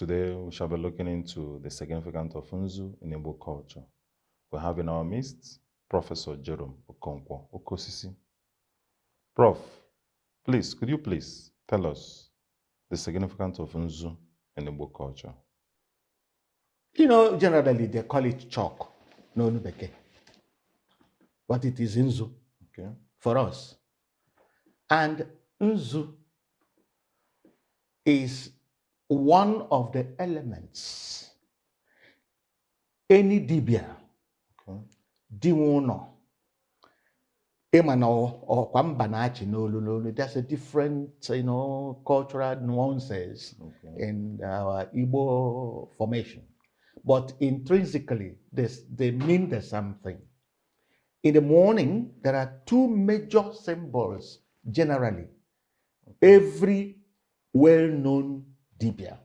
Today we shall be looking into the significance of Nzu in Igbo culture. We have in our midst Professor JEROME OKONKWO, Okosisi. Prof, please, could you please tell us the significance of Nzu in Igbo culture? You know, generally they call it chalk, no nubeke, but it is Nzu for us. And Nzu is one of the elements any dibia, diwono, emano or kwambanachi no, there's a different, cultural nuances in our Igbo formation. But intrinsically, they mean the same thing. In the morning, there are two major symbols generally. Every well-known dibia,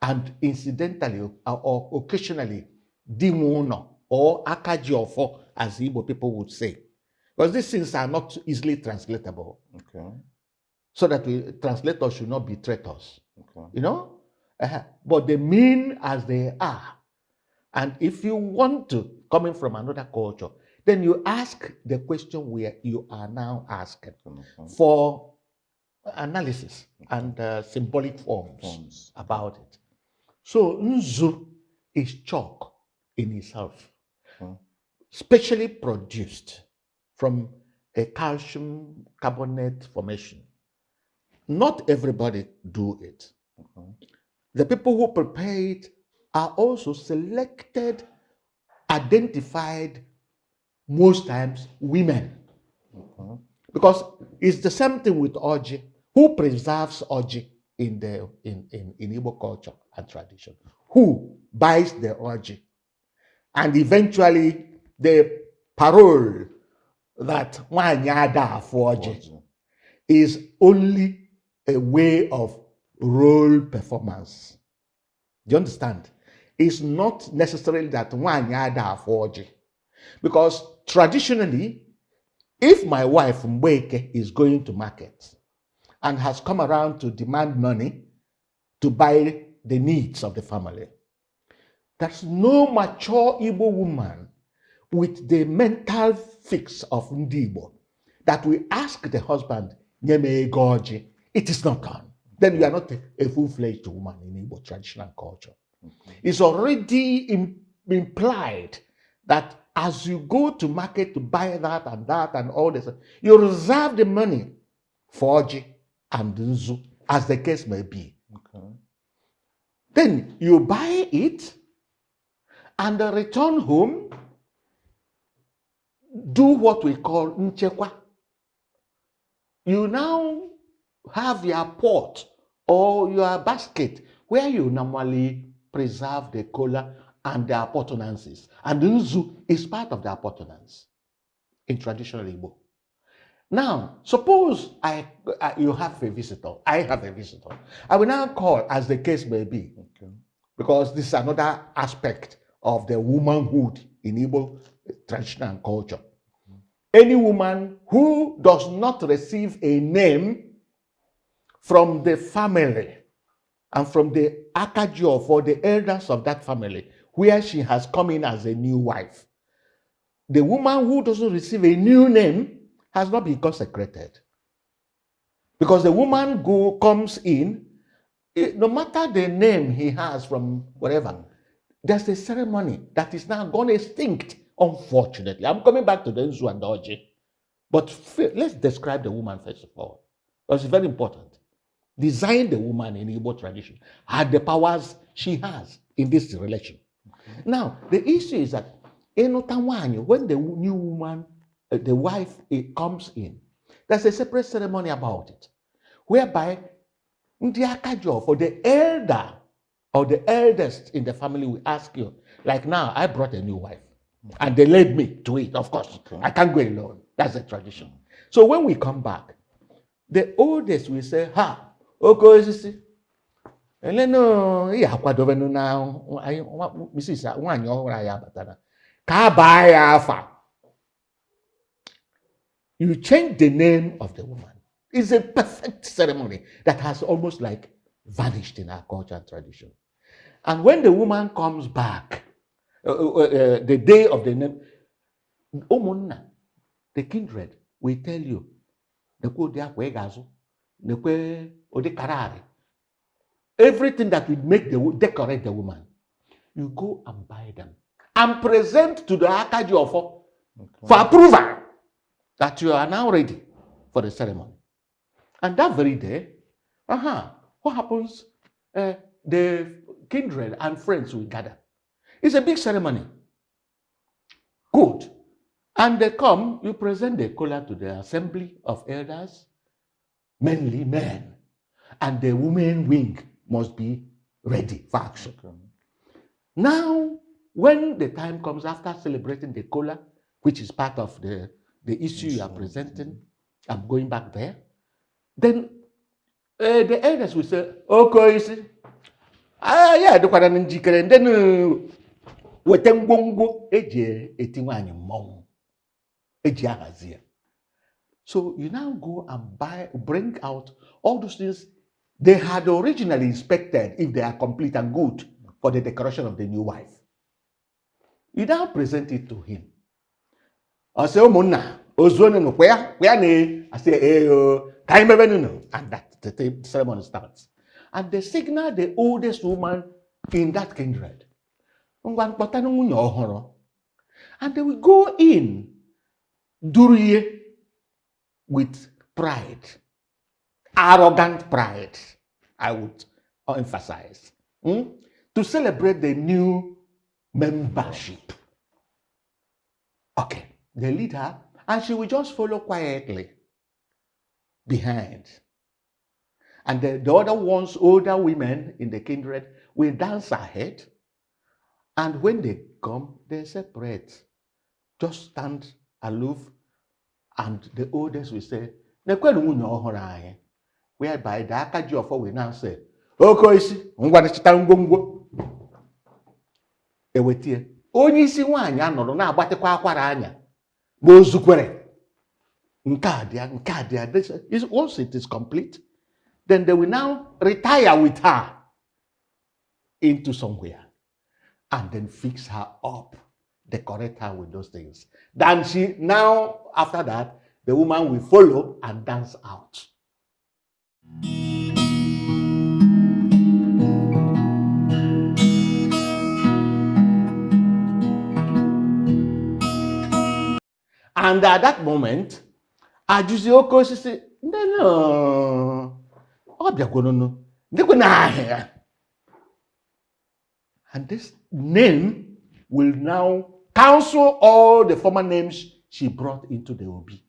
and incidentally or occasionally, diwono or akajiofo, as Igbo people would say. Because these things are not easily translatable. So that translators should not betray us. But they mean as they are. And if you want to, coming from another culture, then you ask the question where you are now asking for analysis and symbolic forms about it. So Nzu is chalk in itself, specially produced from a calcium carbonate formation. Not everybody do it. The people who prepare it are also selected, identified, most times women. Because it's the same thing with OJI. Who preserves OJI in Igbo culture and tradition? Who buys the OJI? And eventually the parole that Wanyada for OJI is only a way of role performance. Do you understand? It's not necessarily that Wanyada for OJI. Because traditionally, if my wife Mbeke is going to market and has come around to demand money to buy the needs of the family, there's no mature Igbo woman with the mental fix of Ndibo that will ask the husband, Nyeme Goji. It is not done. Then you are not a full-fledged woman in Igbo traditional culture. It's already implied that as you go to market to buy that and all this, you reserve the money for OJI and Nzu, as the case may be. Then you buy it and return home, do what we call nchekwa. You now have your pot or your basket where you normally preserve the kola and the appurtenances. And Nzu is part of the appurtenance in traditional Igbo. Now, suppose you have a visitor, I have a visitor. I will now call, as the case may be, because this is another aspect of the womanhood in Igbo traditional culture. Any woman who does not receive a name from the family and from the Akajo for the elders of that family, where she has come in as a new wife. The woman who doesn't receive a new name has not been consecrated. Because the woman comes in, no matter the name he has from whatever, there's a ceremony that is now gone extinct, unfortunately. I'm coming back to the Nzu and OJI. But let's describe the woman first of all, because it's very important. Design the woman in Igbo tradition, had the powers she has in this relation. Now, the issue is that when the new woman, the wife, comes in, there's a separate ceremony about it, whereby for the elder or the eldest in the family will ask you, like now, I brought a new wife, and they led me to it, of course. I can't go alone. That's the tradition. So when we come back, the oldest will say, ha, Okosisi. And then now, Mrs. You change the name of the woman. It's a perfect ceremony that has almost like vanished in our culture and tradition. And when the woman comes back, the day of the name, Omunna, the kindred, will tell you, everything that would make decorate the woman. You go and buy them and present to the Akajiofo for approval that you are now ready for the ceremony. And that very day, what happens? The kindred and friends will gather. It's a big ceremony. Good. And they come, you present the kola to the assembly of elders, mainly men. And the women wing must be ready for action. Okay. Now, when the time comes after celebrating the kola, which is part of the issue you are presenting, I'm going back there, then the elders will say, okay, yeah, the kwara njikere, and then wetengongo eje etinwanyi mong eje ahazia. So you now go and bring out all those things they had originally inspected if they are complete and good for the decoration of the new wife. You now present it to him. I say, Omona, Ozone, where I say, and that the ceremony starts. And they signal the oldest woman in that kindred. And they will go in Duriye with pride, arrogant pride, I would emphasize, to celebrate the new membership. Okay, they lead her, and she will just follow quietly behind. And the other ones, older women in the kindred, will dance ahead. And when they come, they separate. Just stand aloof. And the oldest will say, whereby the Akajiofo will now say, Okoisi, ngwanachitangongwo. Ewetie. Onye isi nwanyị anọrọ na-agbatekwa akwara anya. Bozukwere. Once it is complete, then they will now retire with her into somewhere and then fix her up, decorate her with those things. Then she now, after that, the woman will follow and dance out. And at that moment, Ajuzioko says, no. And this name will now cancel all the former names she brought into the Obi.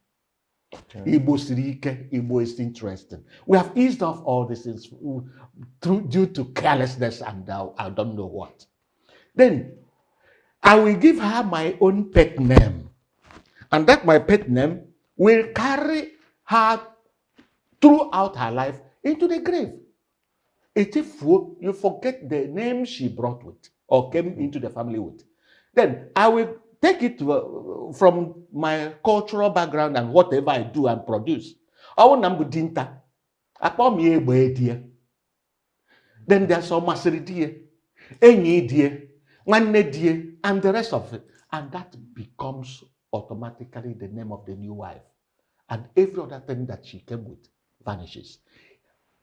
Okay. Igbo Sirike, Igbo is interesting. We have eased off all these things due to carelessness and I don't know what. Then I will give her my own pet name. And that my pet name will carry her throughout her life into the grave. If you forget the name she brought with or came into the family with, then I will take it from my cultural background and whatever I do and produce. Then there's some Masiri dear, Enyi dear, Manne dear, and the rest of it. And that becomes automatically the name of the new wife. And every other thing that she came with vanishes.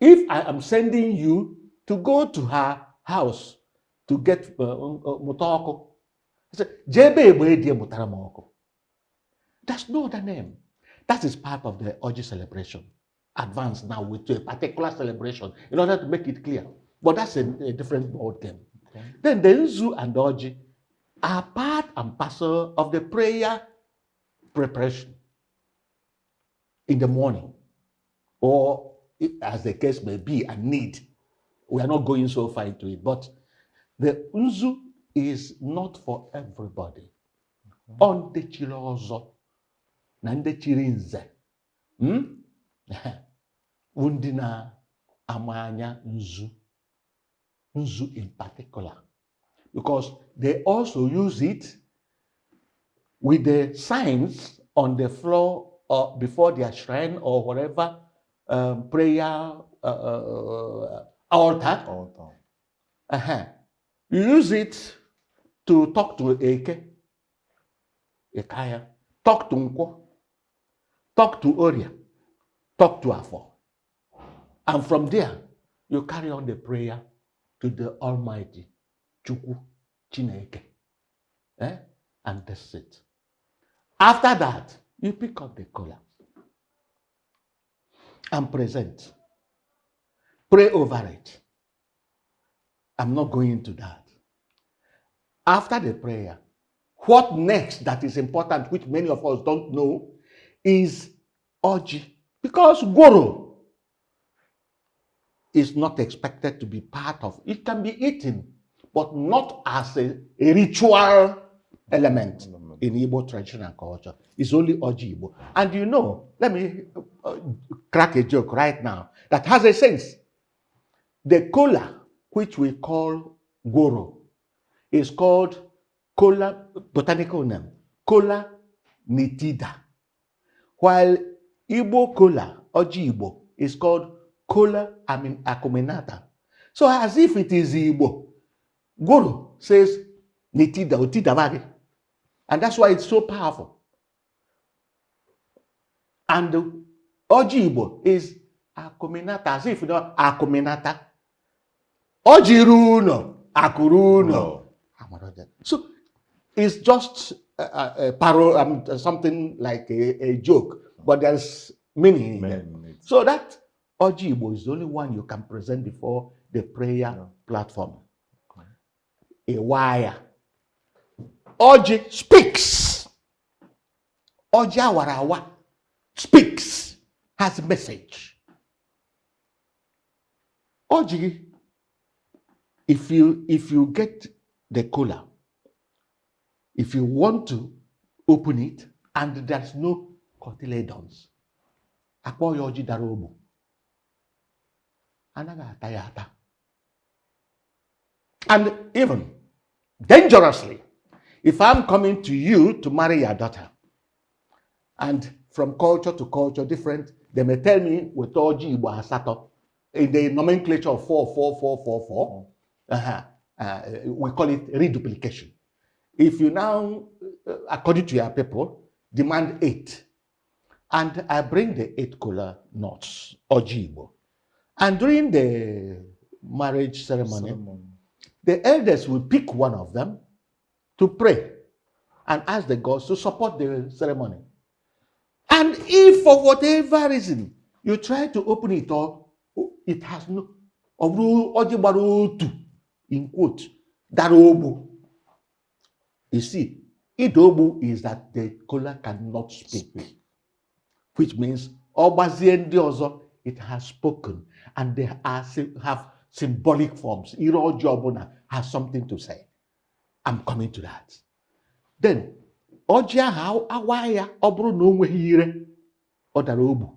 If I am sending you to go to her house to get mutoko, I say, that's no other name. That is part of the OJI celebration. Advance now with a particular celebration in order to make it clear. But that's a different board game. Okay. Then the Nzu and OJI are part and parcel of the prayer preparation in the morning, or as the case may be, a need. We are not going so far into it, but the Nzu is not for everybody. On the chilozo, nande chirinze, undina amanya Nzu in particular, because they also use it with the signs on the floor before their shrine or whatever prayer altar. Altar. You use it to talk to Eke, Ekaya, talk to Nkwo, talk to Oria, talk to Afo. And from there, you carry on the prayer to the Almighty, Chukwu, Chineke. And that's it. After that, you pick up the kola and present. Pray over it. I'm not going into that. After the prayer, what next that is important, which many of us don't know, is OJI. Because Goro is not expected to be part of it. It can be eaten, but not as a ritual element in Igbo tradition and culture. It's only OJI Igbo. And you know, let me crack a joke right now that has a sense. The kola, which we call Goro, is called Kola, botanical name, Kola nitida. While Igbo kola, OJI Igbo, is called Kola acuminata. So as if it is Igbo, Goro says nitida, otida bagi. And that's why it's so powerful. And OJI Igbo is acuminata, as if you know acuminata. OJI runo, akuruno. So it's just something like a joke, but there's meaning in it. So that OJI Igbo is the only one you can present before the prayer platform. A wire. OJI speaks. OJI Awarawa speaks, has a message. OJI, if you get the kola, if you want to open it and there's no cotyledons, akpo ya OJI dara ogbu, anaghị ata ya ata. And even dangerously, if I'm coming to you to marry your daughter, and from culture to culture different, they may tell me with OJI Igbo asato, in the nomenclature of 4, we call it reduplication. If you now, according to your people, demand 8, and I bring the 8 kola nuts, OJI Igbo, and during the marriage ceremony, the elders will pick one of them to pray and ask the gods to support the ceremony. And if for whatever reason you try to open it up, it has no, in quote, darobu. You see, idobu is that the kola cannot speak, which means it has spoken, and they have symbolic forms. Iro has something to say. I'm coming to that. Then, OJI how awaya obru no nwehire odarobu.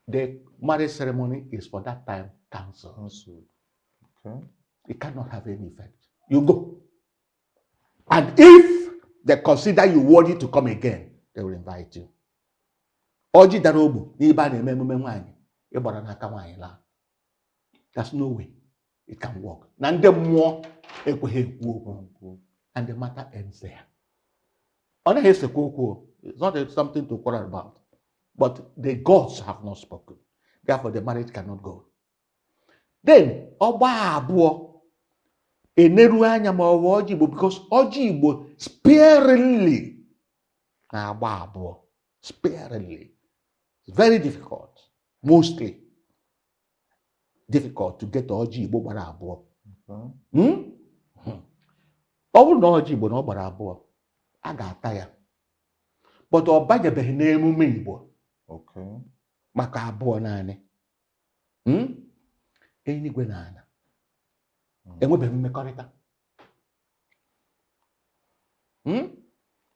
The marriage ceremony is for that time cancelled. Okay. It cannot have any effect. You go. And if they consider you worthy to come again, they will invite you. OJI darobu n'iba na ememume nwanyi ịgbara n'aka nwanyi la. There's no way it can work. Na ndị mmụọ ekweghị ekwu okwu. And the matter ends there. It's not something to quarrel about. But the gods have not spoken. Therefore, the marriage cannot go. Then, Oba Abuo, Eneru anya ma OJI Igbo, because OJI Igbo sparingly, Oba Abuo, sparingly. It's very difficult, mostly difficult to get OJI Igbo bara Abuo. All no OJI Igbo no bara Abuo. A ga-ata ya. But ọ banyebeghị n'emume Igbo. Okay. Maka abụọ naanị. Eluigwe na ala. Enwebeghị mmekọrịta.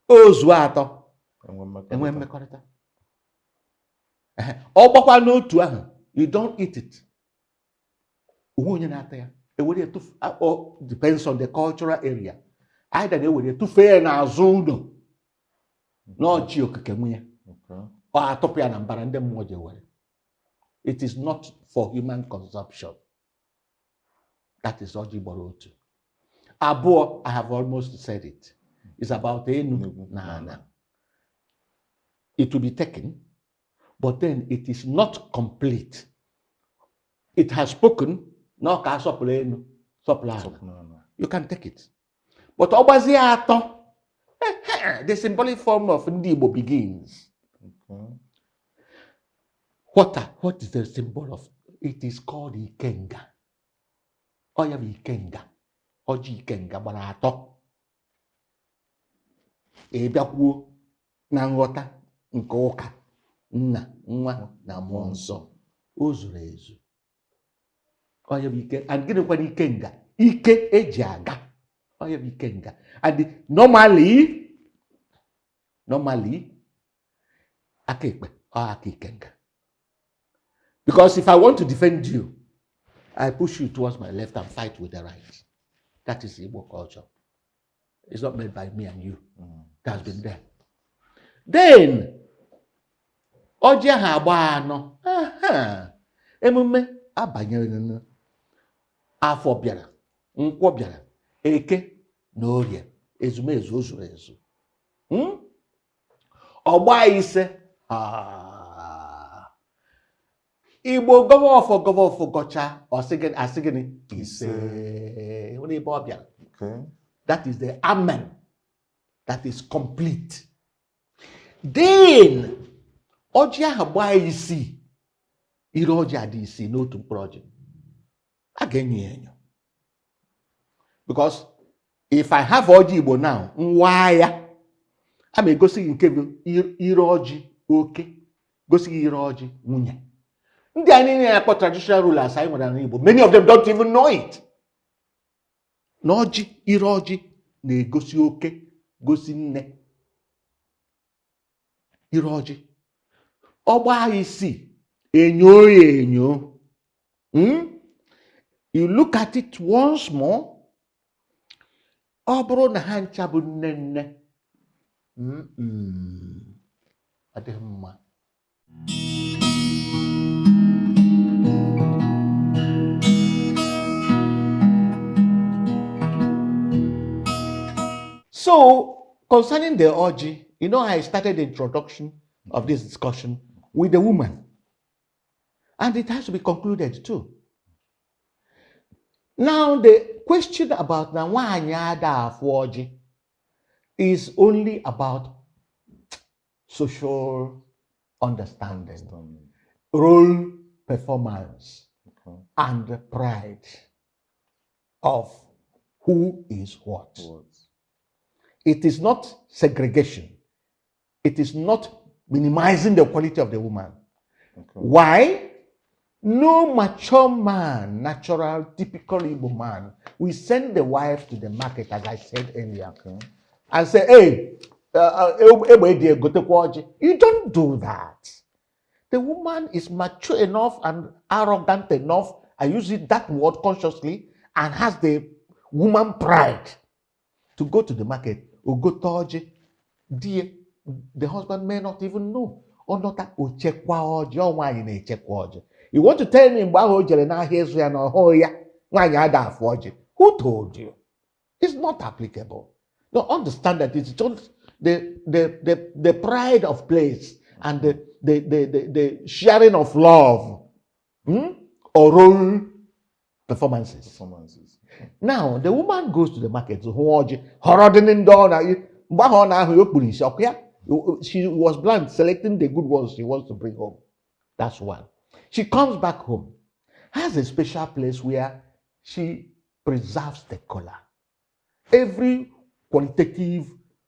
Ozu atọ. Enwe mmekọrịta. Ọ gbakwa n'otu ahụ, you don't eat it. Onwe onye na-ata ya. Depends on the cultural area. Either they will to fair na azuno. No chi okike nwunye. Ọ atọpụ ya na mbara ndị mmụọ je were. It is not for human consumption. That is Oji Borotu. Abo, I have almost said it. It's about Enu Nana. It will be taken, but then it is not complete. It has spoken, no ka sopula enu, sopula ana. You can take it. But Obazi Ato, the symbolic form of Ndibo begins. Okay. What is the symbol of? It is called Ikenga. Oya Ikenga. Oji Ikenga gbara atọ. Ebiakwuo na nghọta nke ụka nna nwa na mmụọ nsọ. O zuru ezu. Oya Ike, and gịnịkwa Ikenga? Ike eji aga. Oya Ikenga. And normally, aka ekpe or aka Ikenga. Because if I want to defend you, I push you towards my left and fight with the right. That is Igbo culture. It's not made by me and you. It has been there. Then, Oji ha agba anọ. Emume abanyere afọ bịara, nkwọ bịara, eke na orie, ezumezu o zuru ezu. Ọgba ise. Igbo gọwọfọ gọcha asị gịnị ise. Onye ebe ọ bịara. That is the amen. That is complete. Then, ọjị ahụ gbaa isi. Ire ọjị adị isi n'otu mkpụrụ ọjị. A ga-enyo ya enyo. Because if I have ọjị Igbo now, nwa ya, a ma egosi gị nke bụ ire ọjị oke, gosi gị ire ọjị nwunye. Ndị a niile na-akpọ traditional rulers anyị nwere n'Igbo, many of them don't even know it. Na ọjị, ire ọjị na-egosi oke, gosi nne. Ire ọjị. Ọgba isi, enyo ya enyo. You look at it once more. Ọ bụrụ na ha ncha bụ nne nne. Adịghị mma. So, concerning the orgy, you know, I started the introduction of this discussion with the woman. And it has to be concluded too. Now, the question about the wanyada orgy is only about social understanding, role performance, and pride of who is what. It is not segregation. It is not minimizing the quality of the woman. Why? No mature man, natural, typical Igbo man, will send the wife to the market, as I said earlier, and say, hey, you don't do that. The woman is mature enough and arrogant enough, I use that word consciously, and has the woman pride to go to the market. The husband may not even know. You want to tell me who told you? It's not applicable. No, understand that it's just the pride of place and the sharing of love or role performances. Now, the woman goes to the market to she was blunt, selecting the good ones she wants to bring home. That's one. She comes back home, has a special place where she preserves the color. Every qualitative,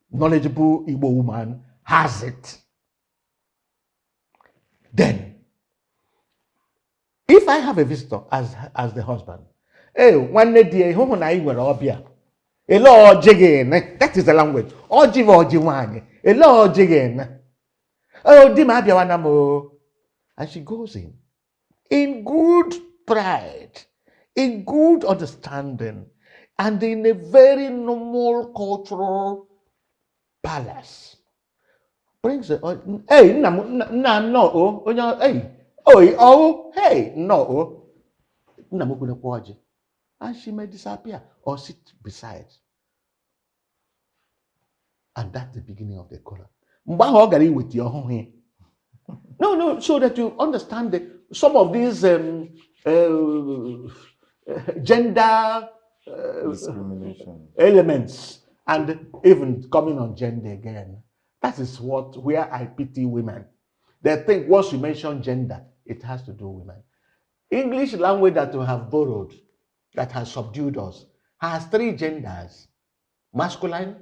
knowledgeable Igbo woman has it. Then, if I have a visitor as the husband, hey, one day, that is the language. And she goes in good pride, in good understanding, and in a very normal cultural palace. Brings it, hey, Oh, hey, no. And she may disappear or sit beside. And that's the beginning of the color. With your home. No, so that you understand some of these gender discrimination elements, and even coming on gender again. That is where I pity women. They think once you mention gender, it has to do with women. English language that we have borrowed, that has subdued us, has 3 genders: masculine,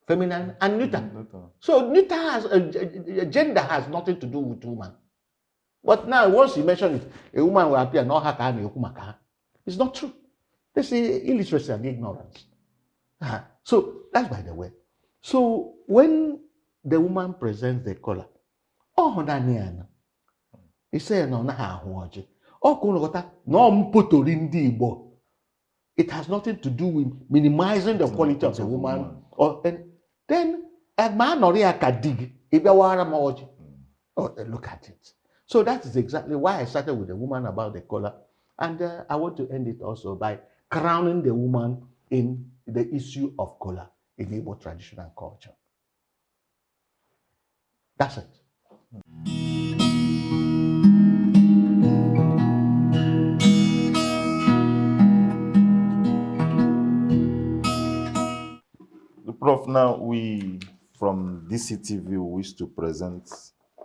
feminine, and neuter. So neuter has gender has nothing to do with woman. But now, once you mention it, a woman will appear not her. It's not true. This is illiteracy and ignorance. So that's by the way. So when the woman presents the color, he said, no, it has nothing to do with minimizing the quality of the woman. Or then a man or a dig. Look at it. So that is exactly why I started with the woman about the color. And I want to end it also by crowning the woman in the issue of color in Igbo traditional culture. That's it. Prof, now we from DCTV we wish to present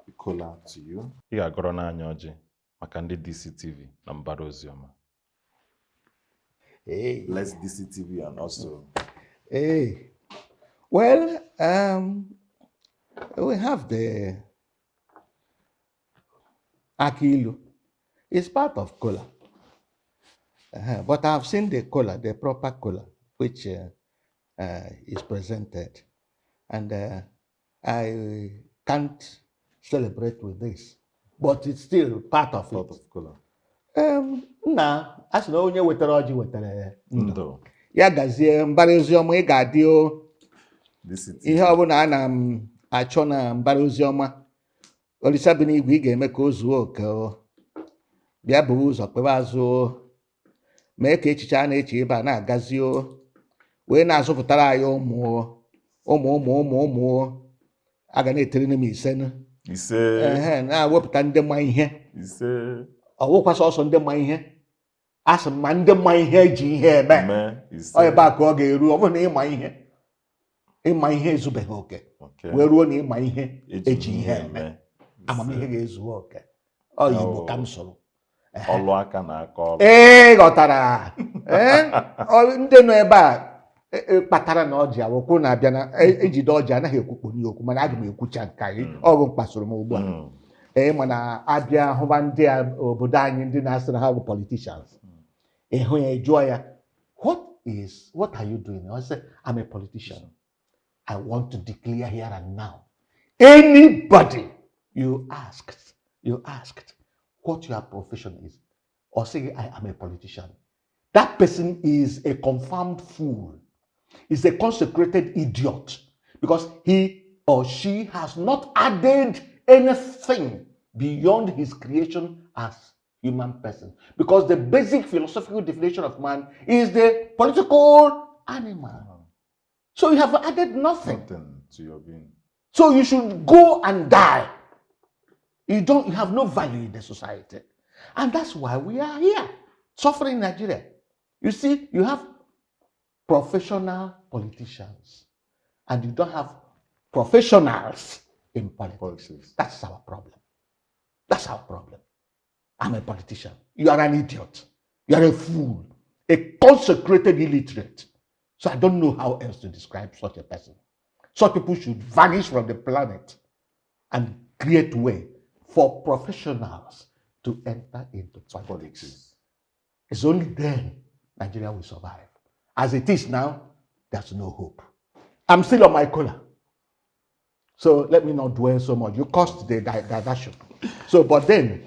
the color to you. Here Nzu and OJI, Makandi DCTV, Nambara Ozioma. Hey. Let's DCTV and also. Hey. Well, we have the Akilu. It's part of color. But I've seen the color, the proper color, which is presented. And I can't celebrate with this. But it's still part of it. Of color. As no onye wetara ọjị wetara ndụ. Ya gazie mbara oziọma ị ga-adị o. Ihe ọbụla a na-achọ na mbara oziọma. Olisa bi n'igwe ị ga-eme ka o zuo oke o. Bịa bụ ụzọ kpebe azụ o. Mee ka echiche a na-eche ebe a na-agazi o. Wee na-azụpụtara anyị ụmụ a ga na-etere m ise na-wepụta ndị mma ihe. Ọ bụkwa sọsọ ndị mma ihe. Asị ma ndị mma ihe eji ihe eme. Ọ ebe a ka ọ ga-eru. Ọ bụrụ na ịma ihe ezubeghị oke. Wee ruo na ịma ihe eji ihe eme. Amamihe ga-ezu oke. Ọ Igbo ka m soro. Ọlụ aka na aka ọlụ. Ghọtara. Ndị nọ ebe a kpatara na ọjị awụkwụ na-abịa na ejide ọjị anaghị ekwukpo n'okwu, mana aga m ekwucha nke anyị. Ọ bụ mkpasoro m ugbu a. Mana abịa hụba ndị obodo anyị ndị na-asị na ha bụ politicians. Ịhụ ya jụọ ya, what are you doing? I say, I'm a politician. I want to declare here and now. Anybody you asked what your profession is, or say I am a politician, that person is a confirmed fool. Is a consecrated idiot, because he or she has not added anything beyond his creation as human person. Because the basic philosophical definition of man is the political animal. So you have added nothing to your being. So you should go and die. You have no value in the society. And that's why we are here, suffering in Nigeria. You see, you have professional politicians, and you don't have professionals in politics. That's our problem. That's our problem. I'm a politician. You are an idiot. You are a fool, a consecrated illiterate. So I don't know how else to describe such a person. Such people should vanish from the planet and create way for professionals to enter into politics. It's only then Nigeria will survive. As it is now, there's no hope. I'm still on my collar. So let me not dwell so much. You caused the diversion. So, but then,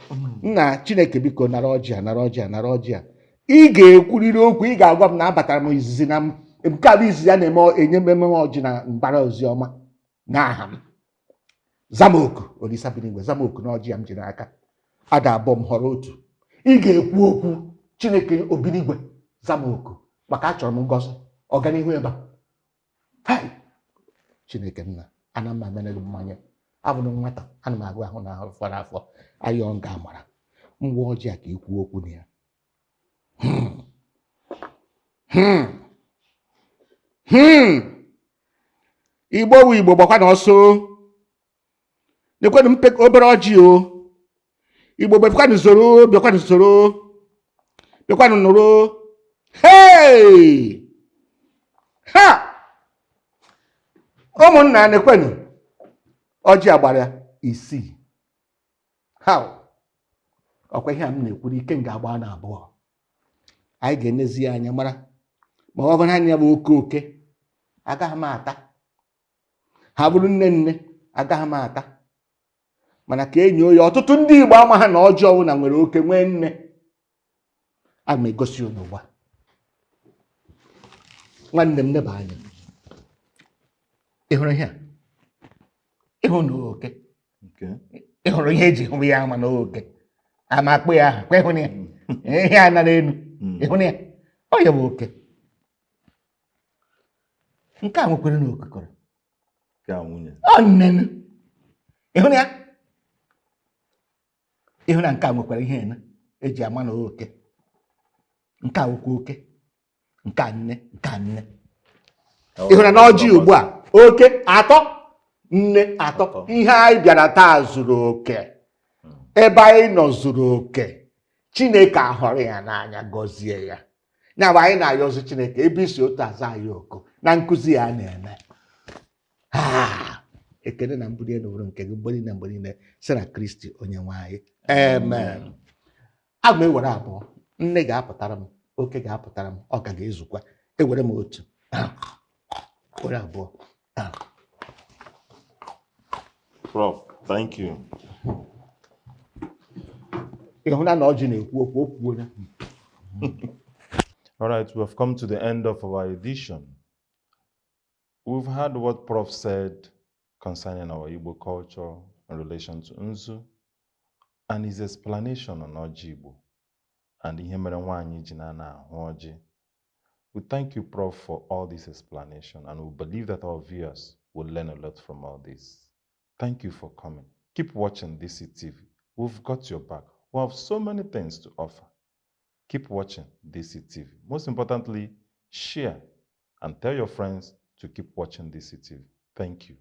Chineke biko nara ọjị a. Ị ga-ekwurịrị okwu, ị ga-agwa m na abatara m izizi na m. Nke a bụ izizi a na-eme enye mmemme ọjị na mbara oziọma n'aha m. Zamoku, Olisa Binigwe, Zamoku na ọjị a m ji n'aka. ada abụọ m họrọ otu. Ị ga-ekwu okwu Chineke Obinigwe zamoku maka achọrọ m ngọzi ọganihu ebe a. Hai Chineke nna ana m amene gị mmanya abụrụ nwata ana m agụ ahụ na ahụ fọrọ afọ ayọ nga amara ngwa ọjị a ka ikwu okwu na ya. Igbo wu Igbo gbakwa n'ọsọ nekwenụ mpe obere ọjị o. Igbo bịakwanụ soro bịakwanụ soro bịakwanụ nụrụ. Hey! Ha! Ụmụnna nekwenụ ọjị agbara 6. Ha! Ọkwa ihe a m na-ekwuru ike m ga-agba na abụọ. Anyị ga-enezi anya mara ma ọ bụrụ anya bụ oke agaghị m ata. Ha bụrụ nne agaghị m ata. Mana ka enyi oyi ọtụtụ ndị Igbo ama ha na ọjị ọwụ na nwere oke nwee nne. A ma egosi unu ugbu a. Nwanne m neba anya. Ị hụrụ ihe a? Ị hụ na oke? Ị hụrụ ihe eji hụ ya ama na oke? Ama akpụ ya aha, kwa ịhụ na ya? Ihe a nara enu. Ị hụ na ya? Ọ ya bụ oke. Nke a nwekwara na okekọrọ. Ọ nnenu. Ị hụ na ya? Ị hụ na nke a nwekwara ihe ene eji ama na oke. Nke a nwekwa oke. Nke a nne, nke a nne. Ị hụrụ na ọjị ugbu a oke 3 nne 3. Ihe anyị bịara taa zuru oke. Ebe anyị nọ zuru oke. Chineke ahụrụ ya n'anya gọzie ya. Ya bụ anyị na-ayọzi Chineke ebe isi otu aza anyị oku na nkụzi ya na-eme. Ekele na mbuli elu bụrụ nke gị mgbe niile mgbe niile sị na Kristi onye nwe anyị. Amen. A ma ewere abụọ. Nne ga-apụtara m, oke ga-apụtara m, ọ ka ga-ezukwa. Ewere m otu. Were abụọ. Prof, thank you. Ị hụ na ọjị na-ekwu okwu okwu onye. All right, we have come to the end of our edition. We've heard what Prof said concerning our Igbo culture in relation to Nzu and his explanation on Oji Igbo and ihe mere nwaanyị ji na-ahụ ọjị. We thank you, Prof, for all this explanation, and we believe that our viewers will learn a lot from all this. Thank you for coming. Keep watching DCTV. We've got your back. We have so many things to offer. Keep watching DCTV. Most importantly, share and tell your friends to keep watching DCTV. Thank you.